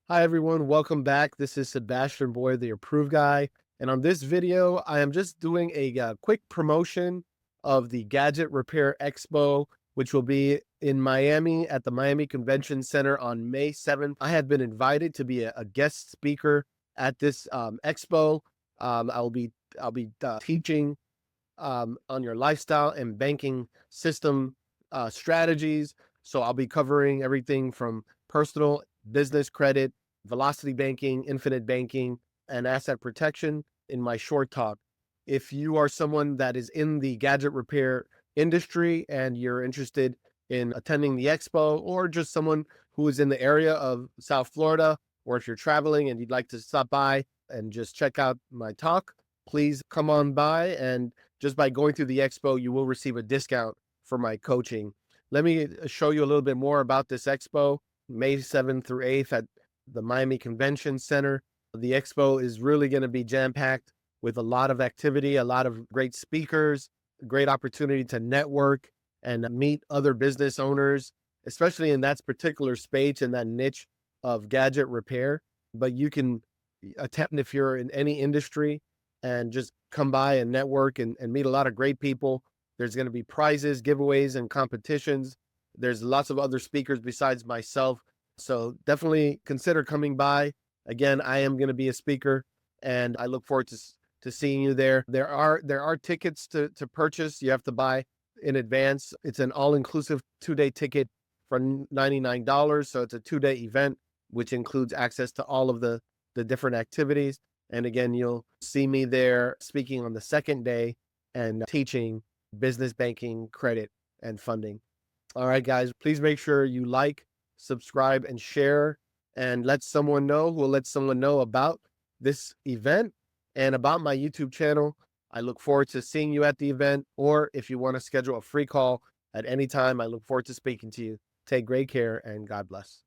Hi everyone, welcome back. This is Sebastien Boyer, the approved guy. And on this video, I am just doing a quick promotion of the Gadget Repair Expo, which will be in Miami at the Miami Convention Center on May 7th. I have been invited to be a guest speaker at this expo. I'll be teaching on your lifestyle and banking system strategies. So I'll be covering everything from personal, business credit, velocity banking, infinite banking, and asset protection in my short talk. If you are someone that is in the gadget repair industry and you're interested in attending the expo, or just someone who is in the area of South Florida, or if you're traveling and you'd like to stop by and just check out my talk, please come on by. And just by going through the expo, you will receive a discount for my coaching. Let me show you a little bit more about this expo, May 7th through 8th at the Miami Convention Center. The expo is really going to be jam-packed with a lot of activity, a lot of great speakers, great opportunity to network and meet other business owners, especially in that particular space and that niche of gadget repair. But you can attempt if you're in any industry and just come by and network and meet a lot of great people. There's going to be prizes, giveaways, and competitions. There's lots of other speakers besides myself. So definitely consider coming by. Again, I am going to be a speaker and I look forward to seeing you there. There are tickets to purchase. You have to buy in advance. It's an all-inclusive 2-day ticket for $99. So it's a 2-day event, which includes access to all of the different activities. And again, you'll see me there speaking on the second day and teaching business banking, credit, and funding. All right, guys, please make sure you like, subscribe, and share, and let someone know who will let someone know about this event and about my YouTube channel. I look forward to seeing you at the event, or if you want to schedule a free call at any time, I look forward to speaking to you. Take great care and God bless.